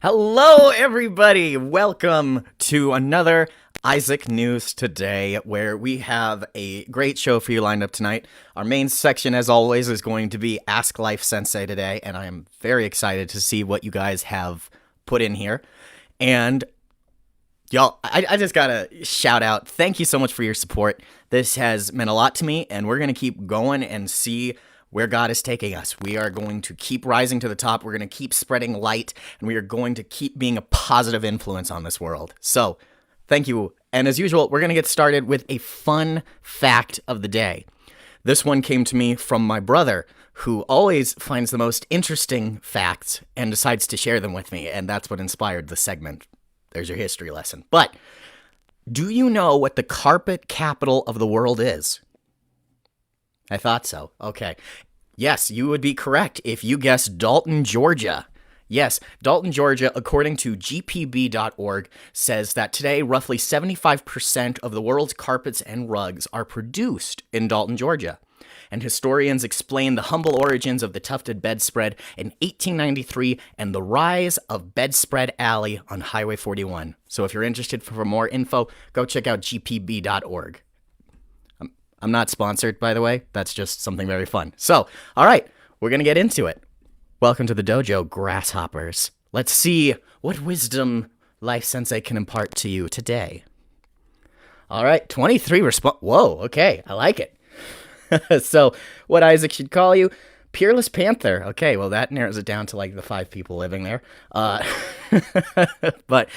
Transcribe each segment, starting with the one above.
Hello, everybody. Welcome to another Isaac News Today, where we have a great show for you lined up tonight. Our main section, as always, is going to be Ask Life Sensei today, and I am very excited to see what you guys have put in here. And y'all, I just gotta shout out, thank you so much for your support. This has meant a lot to me, and we're gonna keep going and see where God is taking us. We are going to keep rising to the top. We're going to keep spreading light, and we are going to keep being a positive influence on this world. So, thank you. And as usual, we're going to get started with a fun fact of the day. This one came to me from my brother, who always finds the most interesting facts and decides to share them with me, and that's what inspired the segment. There's your history lesson. But, do you know what the carpet capital of the world is? I thought so. Okay. Yes, you would be correct if you guessed Dalton, Georgia. Yes, Dalton, Georgia, according to gpb.org, says that today roughly 75% of the world's carpets and rugs are produced in Dalton, Georgia. And historians explain the humble origins of the tufted bedspread in 1893 and the rise of Bedspread Alley on Highway 41. So if you're interested for more info, go check out gpb.org. I'm not sponsored, by the way. That's just something very fun. So, all right, we're going to get into it. Welcome to the dojo, grasshoppers. Let's see what wisdom Life Sensei can impart to you today. All right, 23 Whoa, okay, I like it. So, what Isaac should call you? Peerless Panther. Okay, well, that narrows it down to like the 5 people living there. But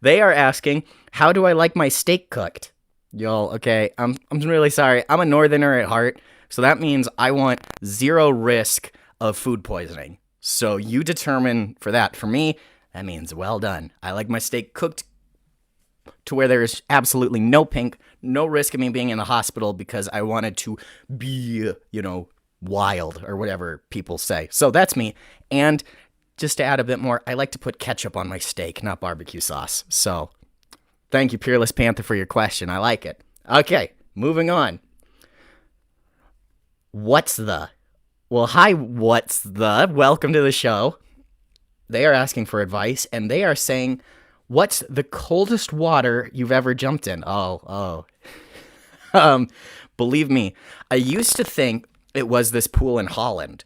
they are asking, how do I like my steak cooked? Y'all, okay, I'm really sorry. I'm a northerner at heart, so that means I want zero risk of food poisoning. So you determine for that. For me, that means well done. I like my steak cooked to where there is absolutely no risk of me being in the hospital because I wanted to be, wild or whatever people say. So that's me. And just to add a bit more, I like to put ketchup on my steak, not barbecue sauce. So thank you, Peerless Panther, for your question. I like it. Okay, moving on. Well, hi, welcome to the show. They are asking for advice, and they are saying, what's the coldest water you've ever jumped in? Oh. Believe me, I used to think it was this pool in Holland.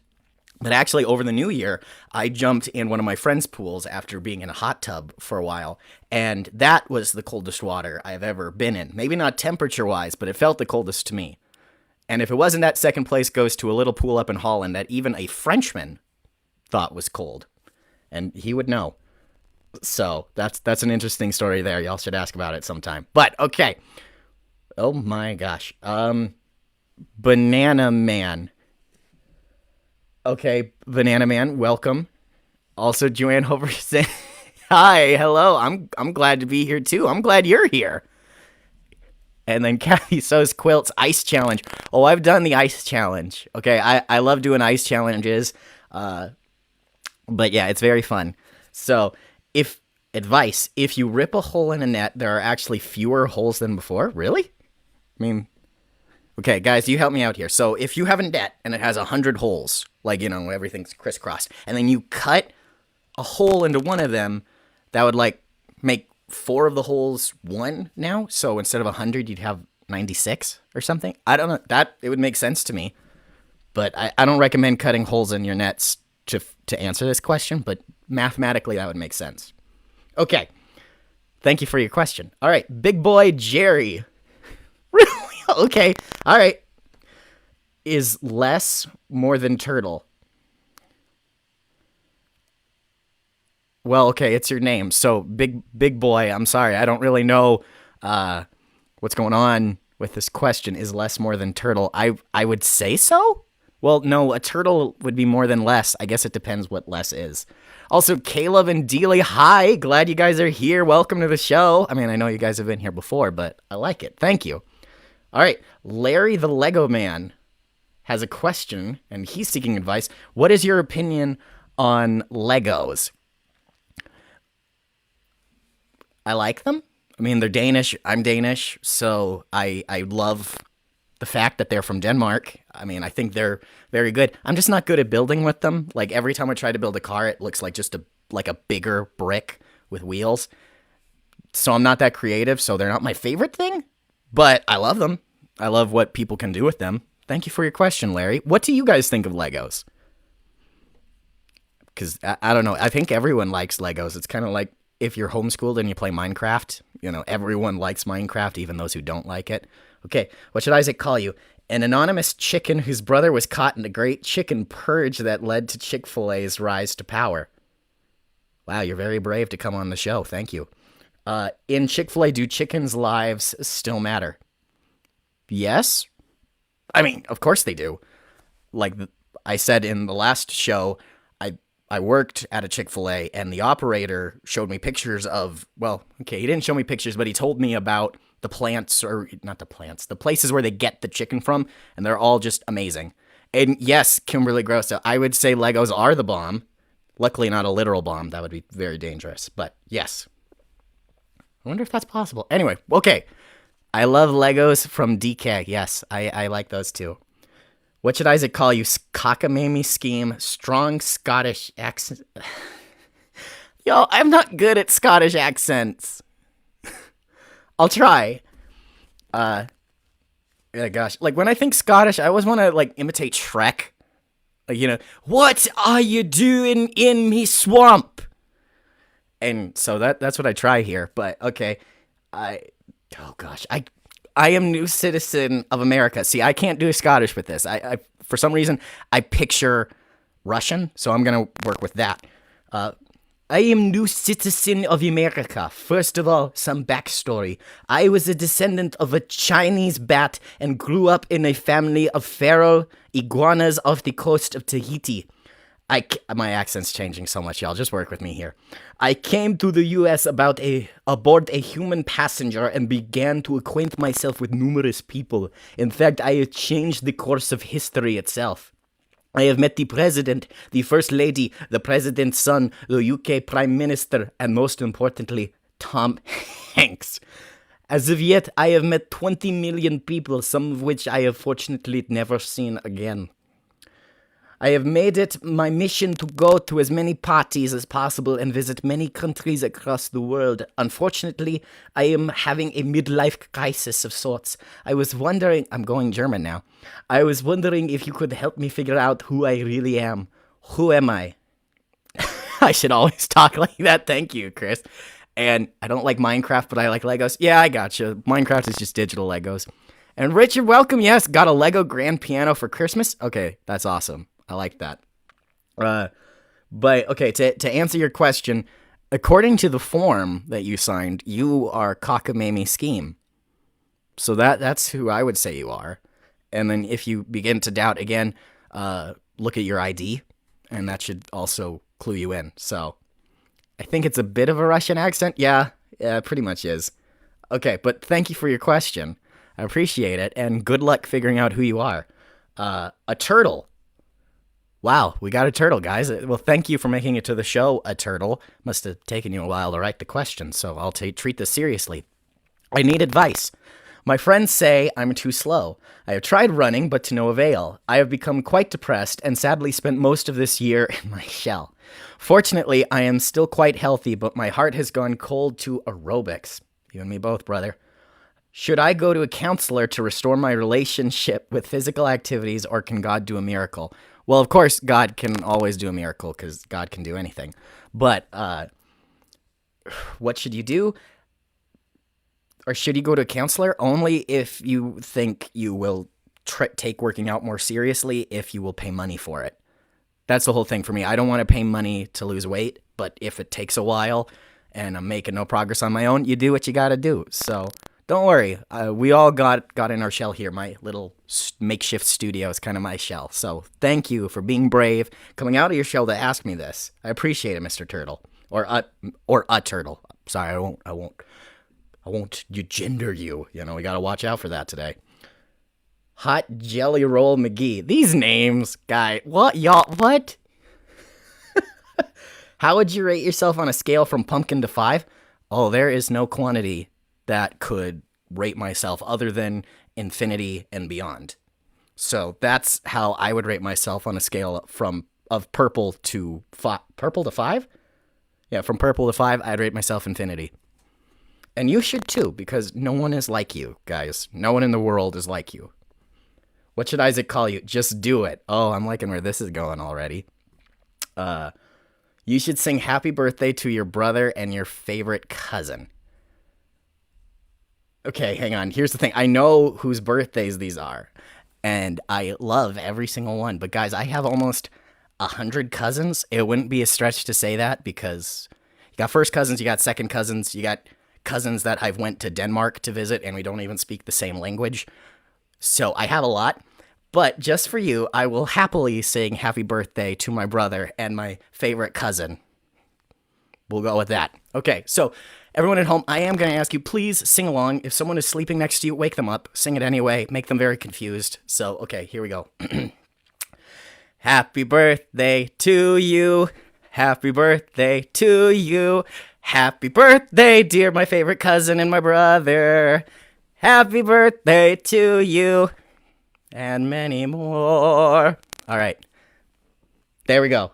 But actually, over the new year, I jumped in one of my friend's pools after being in a hot tub for a while, and that was the coldest water I've ever been in. Maybe not temperature-wise, but it felt the coldest to me. And if it wasn't, that second place goes to a little pool up in Holland that even a Frenchman thought was cold. And he would know. So, that's an interesting story there. Y'all should ask about it sometime. But, okay. Oh my gosh. Banana Man. Okay, Banana Man, welcome. Also, Joanne Hover saying, hi, hello, I'm glad to be here too. I'm glad you're here. And then Kathy So's Quilts Ice Challenge. Oh, I've done the Ice Challenge. Okay, I love doing ice challenges. But yeah, it's very fun. So, if you rip a hole in a net, there are actually fewer holes than before. Really? I mean, okay, guys, you help me out here. So if you have a net and it has 100 holes, like, everything's crisscrossed, and then you cut a hole into one of them, that would, make 4 of the holes 1 now. So instead of 100, you'd have 96 or something. I don't know. It would make sense to me. But I don't recommend cutting holes in your nets to answer this question, but mathematically, that would make sense. Okay. Thank you for your question. All right, Big Boy Jerry. Really? Okay. All right. Is less more than turtle? Well, okay, it's your name. So, big boy, I'm sorry. I don't really know what's going on with this question. Is less more than turtle? I would say so? Well, no, a turtle would be more than less. I guess it depends what less is. Also, Caleb and Dealey, hi. Glad you guys are here. Welcome to the show. I mean, I know you guys have been here before, but I like it. Thank you. All right, Larry the Lego Man has a question, and he's seeking advice. What is your opinion on Legos? I like them. I mean, they're Danish. I'm Danish, so I love the fact that they're from Denmark. I mean, I think they're very good. I'm just not good at building with them. Like, every time I try to build a car, it looks like just a like a bigger brick with wheels. So I'm not that creative, so they're not my favorite thing, but I love them. I love what people can do with them. Thank you for your question, Larry. What do you guys think of Legos? Because I don't know. I think everyone likes Legos. It's kind of like if you're homeschooled and you play Minecraft. Everyone likes Minecraft, even those who don't like it. Okay, what should Isaac call you? An anonymous chicken whose brother was caught in a great chicken purge that led to Chick-fil-A's rise to power. Wow, you're very brave to come on the show. Thank you. In Chick-fil-A, do chickens' lives still matter? Yes. I mean, of course they do. Like I said in the last show, I worked at a Chick-fil-A, and the operator showed me pictures of, well, okay, he didn't show me pictures, but he told me about the plants, or not the plants, the places where they get the chicken from, and they're all just amazing. And yes, Kimberly Grossa, I would say Legos are the bomb. Luckily not a literal bomb. That would be very dangerous, but yes. I wonder if that's possible. Anyway, okay. I love Legos from DK. Yes, I like those too. What should Isaac call you? Cockamamie scheme, strong Scottish accent. Yo, I'm not good at Scottish accents. I'll try. Yeah, gosh. Like, when I think Scottish, I always want to, like, imitate Shrek. Like, what are you doing in me swamp? And so that's what I try here. But, okay. Oh, gosh. I am new citizen of America. See, I can't do Scottish with this. I for some reason, I picture Russian, so I'm going to work with that. I am new citizen of America. First of all, some backstory. I was a descendant of a Chinese bat and grew up in a family of feral iguanas off the coast of Tahiti. My accent's changing so much, y'all. Just work with me here. I came to the U.S. aboard a human passenger and began to acquaint myself with numerous people. In fact, I have changed the course of history itself. I have met the president, the first lady, the president's son, the UK prime minister, and most importantly, Tom Hanks. As of yet, I have met 20 million people, some of which I have fortunately never seen again. I have made it my mission to go to as many parties as possible and visit many countries across the world. Unfortunately, I am having a midlife crisis of sorts. I was wondering, I'm going German now. I was wondering if you could help me figure out who I really am. Who am I? I should always talk like that. Thank you, Chris. And I don't like Minecraft, but I like Legos. Yeah, I gotcha. Minecraft is just digital Legos. And Richard, welcome. Yes, got a Lego grand piano for Christmas. Okay, that's awesome. I like that. But, okay, to answer your question, according to the form that you signed, you are Cockamamie Scheme. So that's who I would say you are. And then if you begin to doubt again, look at your ID, and that should also clue you in. So I think it's a bit of a Russian accent. Yeah, it pretty much is. Okay, but thank you for your question. I appreciate it, and good luck figuring out who you are. A turtle. Wow, we got a turtle, guys. Well, thank you for making it to the show, a turtle. Must have taken you a while to write the question, so I'll treat this seriously. I need advice. My friends say I'm too slow. I have tried running, but to no avail. I have become quite depressed and sadly spent most of this year in my shell. Fortunately, I am still quite healthy, but my heart has gone cold to aerobics. You and me both, brother. Should I go to a counselor to restore my relationship with physical activities, or can God do a miracle? Well, of course, God can always do a miracle because God can do anything. But what should you do? Or should you go to a counselor? Only if you think you will take working out more seriously, if you will pay money for it. That's the whole thing for me. I don't want to pay money to lose weight, but if it takes a while and I'm making no progress on my own, you do what you got to do. So don't worry. We all got in our shell here. My little makeshift studio is kind of my shell. So thank you for being brave, coming out of your shell to ask me this. I appreciate it, Mr. Turtle. Or a turtle. Sorry, I won't gender you. We got to watch out for that today. Hot Jelly Roll McGee. These names, guy. What, y'all? What? How would you rate yourself on a scale from pumpkin to 5? Oh, there is no quantity that could rate myself other than infinity and beyond. So that's how I would rate myself on a scale of purple to 5. Purple to 5? Yeah, from purple to 5, I'd rate myself infinity. And you should too, because no one is like you, guys. No one in the world is like you. What should Isaac call you? Just do it. Oh, I'm liking where this is going already. You should sing happy birthday to your brother and your favorite cousin. Okay, hang on. Here's the thing. I know whose birthdays these are, and I love every single one. But guys, I have almost 100 cousins. It wouldn't be a stretch to say that, because you got first cousins, you got second cousins, you got cousins that I've went to Denmark to visit, and we don't even speak the same language. So I have a lot. But just for you, I will happily sing happy birthday to my brother and my favorite cousin. We'll go with that. Okay, so everyone at home, I am going to ask you, please sing along. If someone is sleeping next to you, wake them up. Sing it anyway. Make them very confused. So, okay, here we go. Happy birthday to you. Happy birthday to you. Happy birthday, dear my favorite cousin and my brother. Happy birthday to you. And many more. All right. There we go.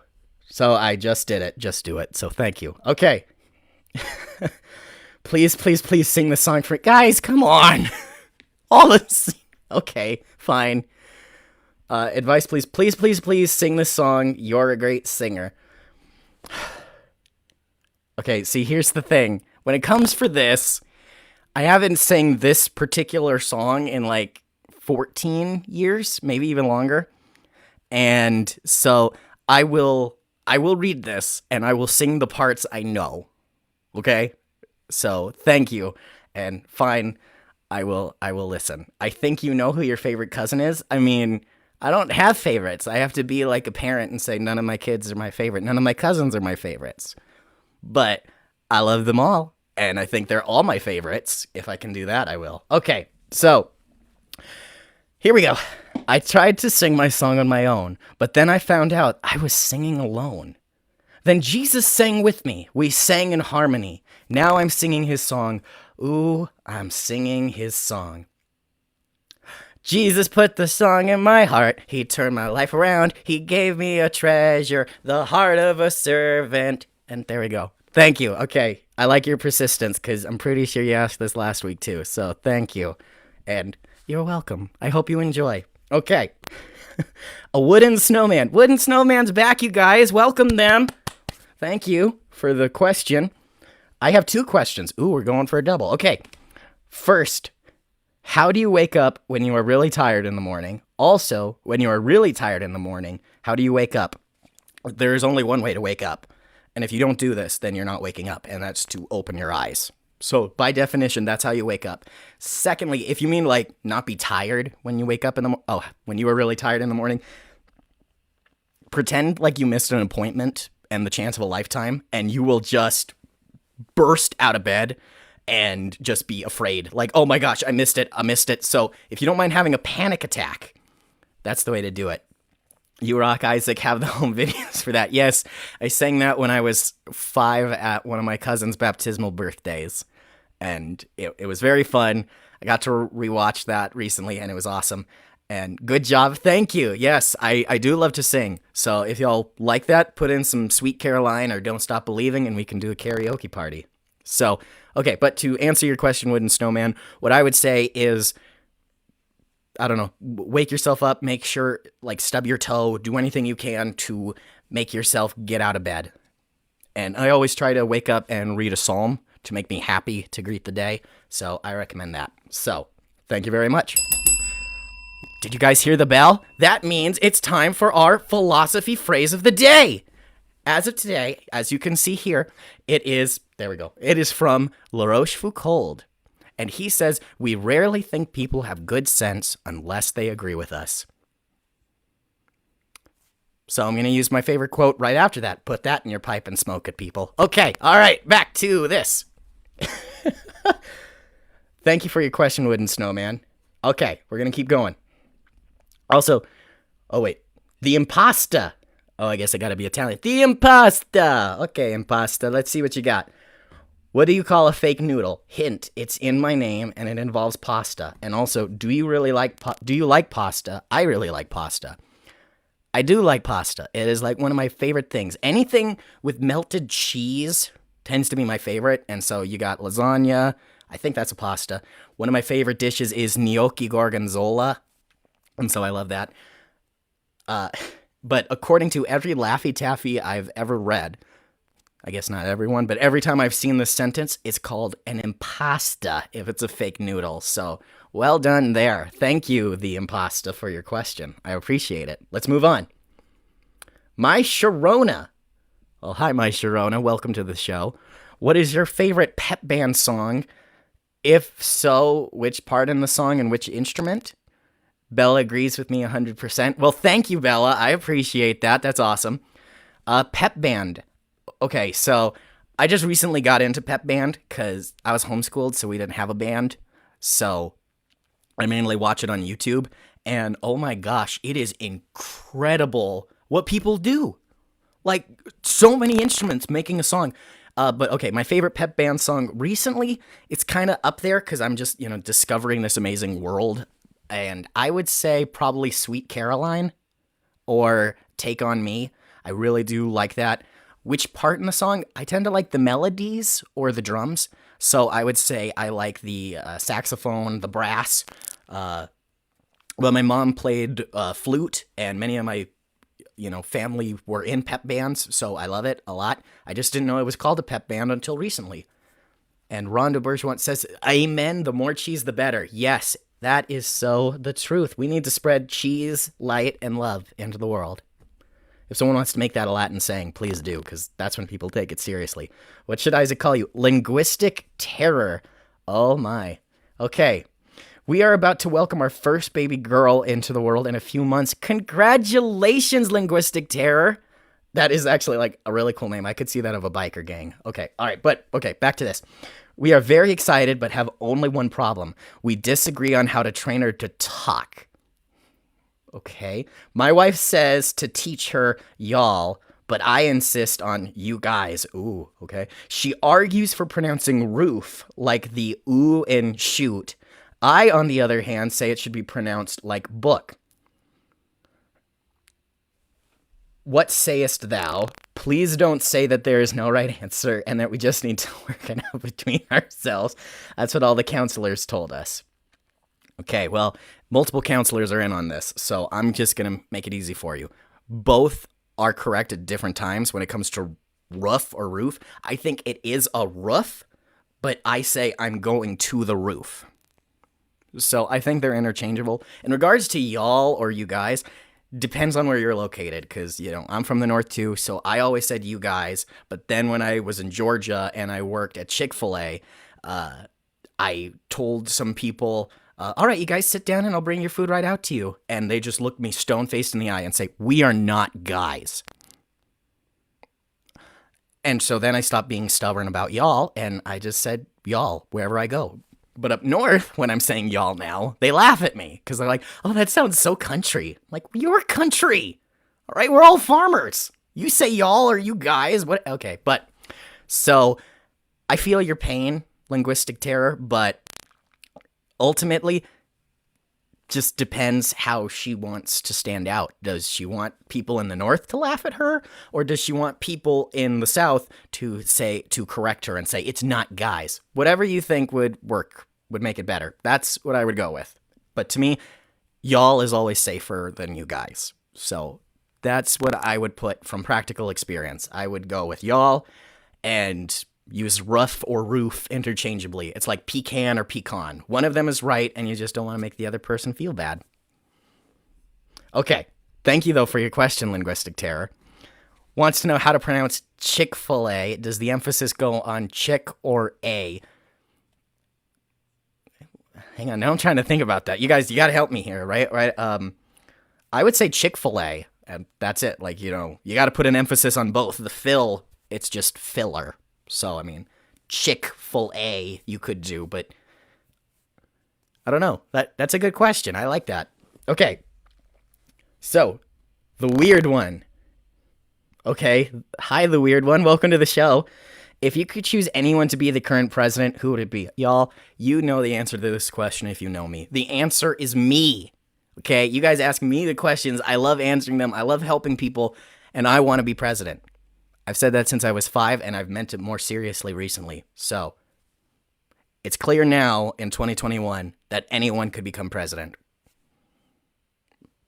So I just did it. Just do it. So thank you. Okay. Please, please, please sing the song for me. Guys, come on. All this. Okay, fine. Advice, please. Please, please, please sing this song. You're a great singer. Okay, see, here's the thing. When it comes for this, I haven't sang this particular song in like 14 years, maybe even longer. And so I will read this and I will sing the parts I know. Okay? So thank you. And fine, I will listen. I think you know who your favorite cousin is. I mean, I don't have favorites. I have to be like a parent and say none of my kids are my favorite. None of my cousins are my favorites. But I love them all. And I think they're all my favorites. If I can do that, I will. Okay, so here we go. I tried to sing my song on my own, but then I found out I was singing alone. Then Jesus sang with me. We sang in harmony. Now I'm singing his song. Ooh, I'm singing his song. Jesus put the song in my heart. He turned my life around. He gave me a treasure, the heart of a servant. And there we go. Thank you. Okay. I like your persistence because I'm pretty sure you asked this last week too. So thank you. And you're welcome. I hope you enjoy. Okay. A wooden snowman. Wooden snowman's back, you guys. Welcome them. Thank you for the question. I have 2 questions. Ooh, we're going for a double. Okay. First, how do you wake up when you are really tired in the morning? Also, when you are really tired in the morning, how do you wake up? There's only one way to wake up. And if you don't do this, then you're not waking up, and that's to open your eyes. So by definition, that's how you wake up. Secondly, if you mean like not be tired when you wake up in the when you were really tired in the morning, pretend like you missed an appointment and the chance of a lifetime, and you will just burst out of bed and just be afraid. Like, oh my gosh, I missed it. So if you don't mind having a panic attack, that's the way to do it. You rock, Isaac. Have the home videos for that. Yes, I sang that when I was 5 at one of my cousin's baptismal birthdays. And it was very fun. I got to rewatch that recently, and it was awesome. And good job. Thank you. Yes, I do love to sing. So if y'all like that, put in some Sweet Caroline or Don't Stop Believing, and we can do a karaoke party. So, okay, but to answer your question, Wooden Snowman, what I would say is, I don't know, wake yourself up, make sure, like, stub your toe, do anything you can to make yourself get out of bed. And I always try to wake up and read a psalm to make me happy to greet the day, so I recommend that. So, thank you very much. Did you guys hear the bell? That means it's time for our philosophy phrase of the day. As of today, as you can see here, it is, there we go, it is from La Rochefoucauld. And he says, we rarely think people have good sense unless they agree with us. So I'm going to use my favorite quote right after that. Put that in your pipe and smoke it, people. Okay, all right, back to this. Thank you for your question, Wooden Snowman. Okay, we're going to keep going. Also, oh wait, the impasta. Oh, I guess I got to be Italian. The impasta. Okay, impasta, let's see what you got. What do you call a fake noodle? Hint, it's in my name and it involves pasta. And also, do you like pasta? I really like pasta. I do like pasta. It is like one of my favorite things. Anything with melted cheese tends to be my favorite. And so you got lasagna. I think that's a pasta. One of my favorite dishes is gnocchi gorgonzola. And so I love that. But according to every Laffy Taffy I've ever read, I guess not everyone, but every time I've seen this sentence, it's called an impasta if it's a fake noodle. So well done there. Thank you, the impasta, for your question. I appreciate it. Let's move on. My Sharona. Well, hi, my Sharona. Welcome to the show. What is your favorite pep band song? If so, which part in the song and which instrument? Bella agrees with me 100%. Well, thank you, Bella. I appreciate that. That's awesome. Pep band. Okay, so I just recently got into pep band because I was homeschooled, so we didn't have a band. So I mainly watch it on YouTube. And oh my gosh, it is incredible what people do. Like, so many instruments making a song. But okay, my favorite pep band song recently, it's kind of up there because I'm just, discovering this amazing world. And I would say probably Sweet Caroline or Take On Me. I really do like that. Which part in the song? I tend to like the melodies or the drums. So I would say I like the saxophone, the brass. Well, my mom played flute, and many of my family were in pep bands, so I love it a lot. I just didn't know it was called a pep band until recently. And Rhonda Bergeron says, amen, the more cheese, the better. Yes, that is so the truth. We need to spread cheese, light, and love into the world. If someone wants to make that a Latin saying, please do, because that's when people take it seriously. What should Isaac call you? Linguistic terror. Oh my. Okay. We are about to welcome our first baby girl into the world in a few months. Congratulations, Linguistic Terror. That is actually like a really cool name. I could see that of a biker gang. Okay, all right, but okay, back to this. We are very excited, but have only one problem. We disagree on how to train her to talk. Okay. My wife says to teach her y'all, but I insist on you guys. Ooh, okay. She argues for pronouncing roof like the ooh in shoot. I, on the other hand, say it should be pronounced like book. What sayest thou? Please don't say that there is no right answer and that we just need to work it out between ourselves. That's what all the counselors told us. Okay, well, multiple counselors are in on this, so I'm just going to make it easy for you. Both are correct at different times when it comes to roof or roof. I think it is a roof, but I say I'm going to the roof. So I think they're interchangeable. In regards to y'all or you guys, depends on where you're located, because, I'm from the north too, so I always said you guys, but then when I was in Georgia and I worked at Chick-fil-A, I told some people, all right, you guys sit down and I'll bring your food right out to you. And they just look me stone-faced in the eye and say, we are not guys. And so then I stopped being stubborn about y'all, and I just said y'all wherever I go. But up north, when I'm saying y'all now, they laugh at me because they're like, oh, that sounds so country. I'm like, you're country. All right, we're all farmers. You say y'all or you guys. What? Okay, but so I feel your pain, Linguistic Terror, but ultimately, just depends how she wants to stand out. Does she want people in the north to laugh at her, or does she want people in the south to correct her and say it's not guys? Whatever you think would work, would make it better. That's what I would go with. But to me, y'all is always safer than you guys. So that's what I would put from practical experience. I would go with y'all and use rough or roof interchangeably. It's like pecan or pecan. One of them is right, and you just don't want to make the other person feel bad. Okay. Thank you, though, for your question, Linguistic Terror. Wants to know how to pronounce Chick-fil-A. Does the emphasis go on chick or a? Hang on. Now I'm trying to think about that. You guys, you got to help me here, right? I would say Chick-fil-A, and that's it. Like, you got to put an emphasis on both. The fill, it's just filler. So, Chick-fil-A you could do, but I don't know. That's a good question. I like that. Okay. So, the weird one. Okay. Hi, the weird one. Welcome to the show. If you could choose anyone to be the current president, who would it be? Y'all, you know the answer to this question if you know me. The answer is me. Okay, you guys ask me the questions. I love answering them. I love helping people, and I want to be president. I've said that since I was 5, and I've meant it more seriously recently. So, it's clear now in 2021 that anyone could become president.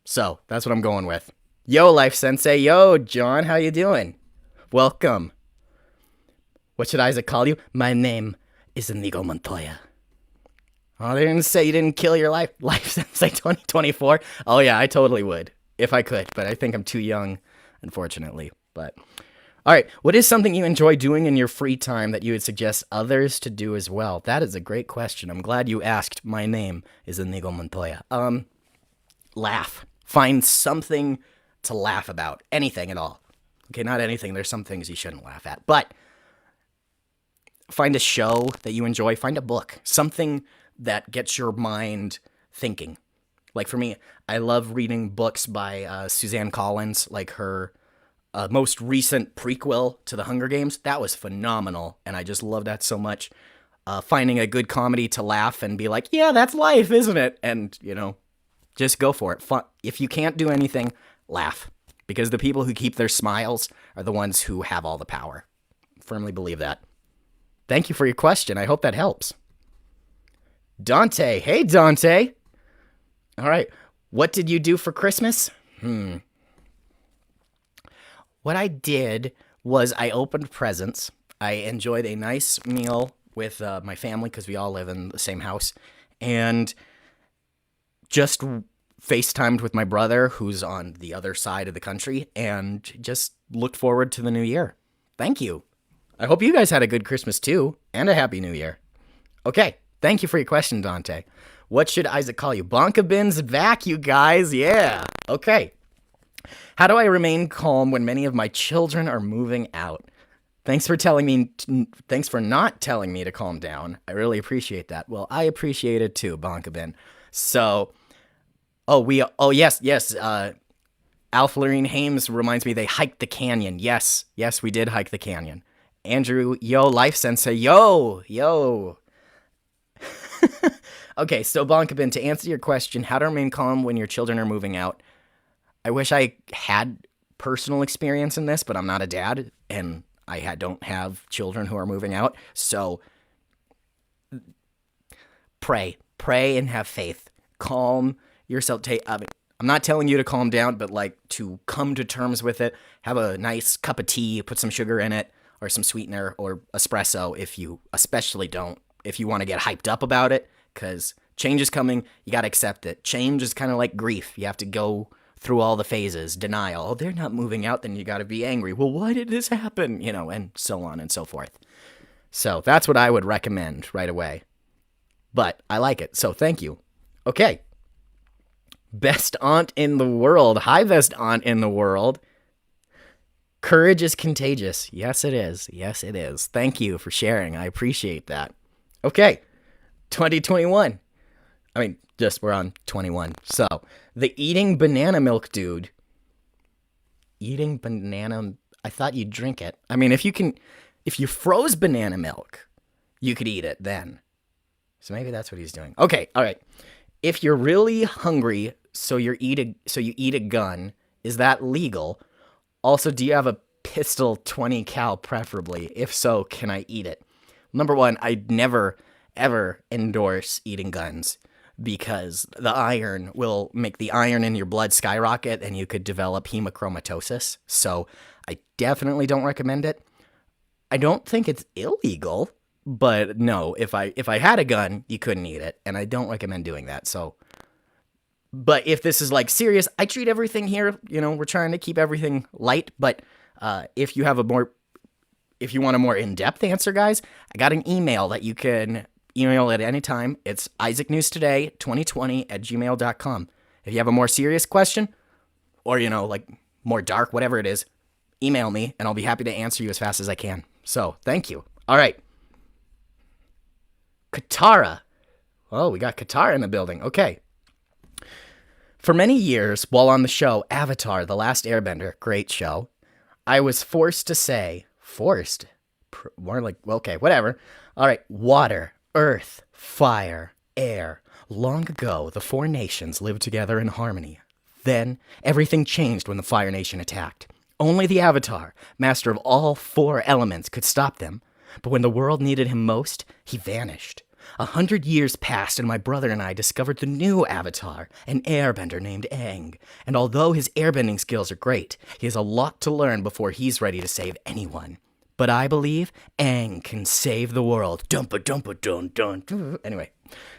So, that's what I'm going with. Yo, Life Sensei. Yo, John, how you doing? Welcome. What should Isaac call you? My name is Inigo Montoya. Oh, they didn't say you didn't kill your life Sensei 2024. Oh, yeah, I totally would if I could, but I think I'm too young, unfortunately. But all right, what is something you enjoy doing in your free time that you would suggest others to do as well? That is a great question. I'm glad you asked. My name is Inigo Montoya. Laugh. Find something to laugh about. Anything at all. Okay, not anything. There's some things you shouldn't laugh at. But find a show that you enjoy. Find a book. Something that gets your mind thinking. Like for me, I love reading books by Suzanne Collins, like her most recent prequel to The Hunger Games. That was phenomenal, and I just love that so much. Finding a good comedy to laugh and be like, yeah, that's life, isn't it? And, just go for it. If you can't do anything, laugh. Because the people who keep their smiles are the ones who have all the power. Firmly believe that. Thank you for your question. I hope that helps. Dante. Hey, Dante. All right. What did you do for Christmas? What I did was I opened presents. I enjoyed a nice meal with my family because we all live in the same house. And just FaceTimed with my brother who's on the other side of the country and just looked forward to the new year. Thank you. I hope you guys had a good Christmas too and a happy new year. Okay. Thank you for your question, Dante. What should Isaac call you? Bonka Bin's back, you guys. Yeah. Okay. How do I remain calm when many of my children are moving out? Thanks for not telling me to calm down. I really appreciate that. Well, I appreciate it too, Bonka Bin. So, yes. Alf Lorene Hames reminds me they hiked the canyon. Yes, we did hike the canyon. Andrew, yo, Life Sensei, yo. Okay, so Bonka Bin, to answer your question, how to remain calm when your children are moving out. I wish I had personal experience in this, but I'm not a dad, and I don't have children who are moving out. So pray and have faith. Calm yourself. I'm not telling you to calm down, but like to come to terms with it. Have a nice cup of tea, put some sugar in it, or some sweetener, or espresso if you want to get hyped up about it, because change is coming. You got to accept it. Change is kind of like grief. You have to go through all the phases. Denial. Oh, they're not moving out. Then you got to be angry. Well, why did this happen? And so on and so forth. So that's what I would recommend right away. But I like it. So thank you. Okay. Best aunt in the world. Hi, best aunt in the world. Courage is contagious. Yes, it is. Yes, it is. Thank you for sharing. I appreciate that. Okay. 2021. We're on 21. So, the eating banana milk dude. Eating banana. I thought you'd drink it. If you froze banana milk, you could eat it then. So maybe that's what he's doing. Okay. All right. If you're really hungry, so you eat a gun, is that legal? Also, do you have a pistol 20 cal preferably? If so, can I eat it? Number one, I'd never, ever endorse eating guns because the iron will make the iron in your blood skyrocket and you could develop hemochromatosis. So I definitely don't recommend it. I don't think it's illegal, but no, if I had a gun, you couldn't eat it, and I don't recommend doing that. So, but if this is like serious, I treat everything here, we're trying to keep everything light, but if you want a more in-depth answer, guys, I got an email that you can email at any time. It's isaacnewstoday2020@gmail.com. If you have a more serious question or, more dark, whatever it is, email me and I'll be happy to answer you as fast as I can. So thank you. All right. Katara. Oh, we got Katara in the building. Okay. For many years, while on the show Avatar, The Last Airbender, great show, I was forced to say, more like, okay, whatever. All right, water, earth, fire, air. Long ago, the four nations lived together in harmony. Then, everything changed when the Fire Nation attacked. Only the Avatar, master of all four elements, could stop them. But when the world needed him most, he vanished. 100 years passed, and my brother and I discovered the new Avatar, an airbender named Aang. And although his airbending skills are great, he has a lot to learn before he's ready to save anyone. But I believe Aang can save the world. Dumpa dumpa dun dun. Anyway,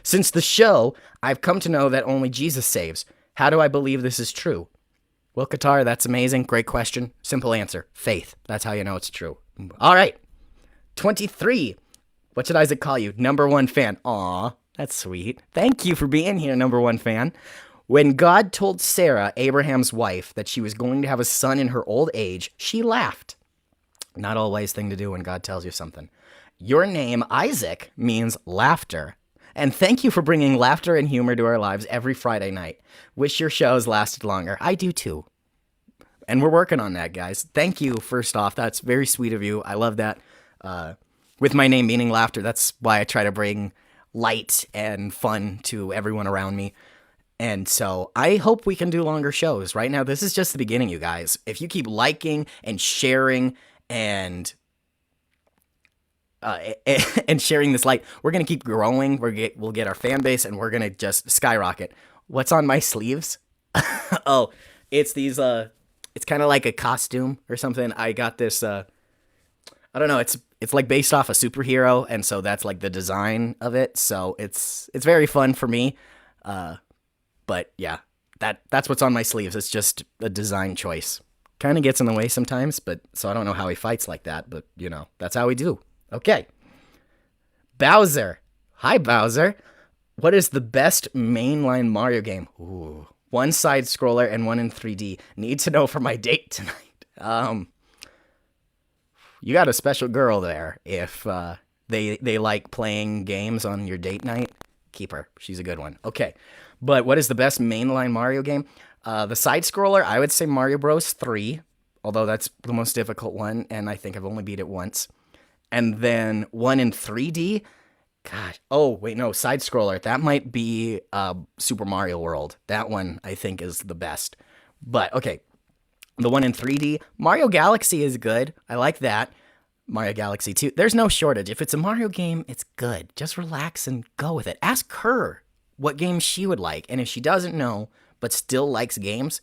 since the show, I've come to know that only Jesus saves. How do I believe this is true? Well, Qatar, that's amazing. Great question. Simple answer. Faith. That's how you know it's true. All right. 23. What should Isaac call you? Number one fan. Aw, that's sweet. Thank you for being here, number one fan. When God told Sarah, Abraham's wife, that she was going to have a son in her old age, she laughed. Not a wise thing to do when God tells you something. Your name, Isaac, means laughter. And thank you for bringing laughter and humor to our lives every Friday night. Wish your shows lasted longer. I do too. And we're working on that, guys. Thank you, first off. That's very sweet of you. I love that. With my name meaning laughter, that's why I try to bring light and fun to everyone around me. And so I hope we can do longer shows. Right now, this is just the beginning, you guys. If you keep liking and sharing and sharing this light, we're gonna keep growing. We'll get our fan base, and we're gonna just skyrocket. What's on my sleeves? Oh, it's these. It's kind of like a costume or something. I got this. I don't know. It's like based off a superhero, and so that's like the design of it. So it's very fun for me. But yeah, that's what's on my sleeves. It's just a design choice. Kind of gets in the way sometimes, but so I don't know how he fights like that, but you know, that's how we do. Okay. Bowser. Hi, Bowser. What is the best mainline Mario game? Ooh. One side scroller and one in 3D. Need to know for my date tonight. You got a special girl there. If they like playing games on your date night, keep her. She's a good one. Okay. But what is the best mainline Mario game? The side-scroller, I would say Mario Bros. 3, although that's the most difficult one, and I think I've only beat it once. And then one in 3D, gosh, oh, wait, no, side-scroller, that might be Super Mario World. That one, I think, is the best. But, okay, the one in 3D, Mario Galaxy is good. I like that. Mario Galaxy 2, there's no shortage. If it's a Mario game, it's good. Just relax and go with it. Ask her what game she would like, and if she doesn't know but still likes games,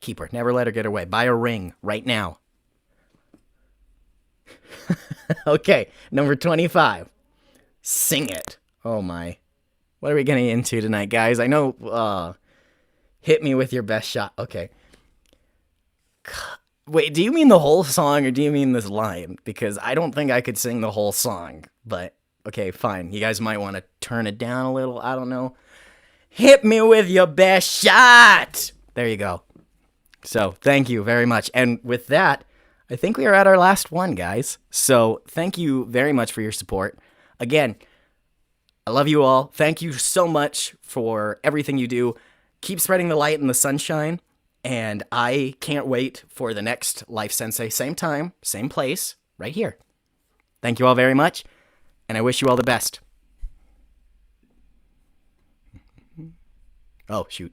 keep her. Never let her get away. Buy a ring right now. Okay, number 25. Sing it. Oh my. What are we getting into tonight, guys? I know, hit me with your best shot. Okay. Wait, do you mean the whole song or do you mean this line? Because I don't think I could sing the whole song, but okay, fine. You guys might want to turn it down a little. I don't know. Hit me with your best shot. There you go. So thank you very much. And with that, I think we are at our last one, guys. So thank you very much for your support. Again, I love you all. Thank you so much for everything you do. Keep spreading the light and the sunshine. And I can't wait for the next Life Sensei. Same time, same place, right here. Thank you all very much. And I wish you all the best. Oh, shoot.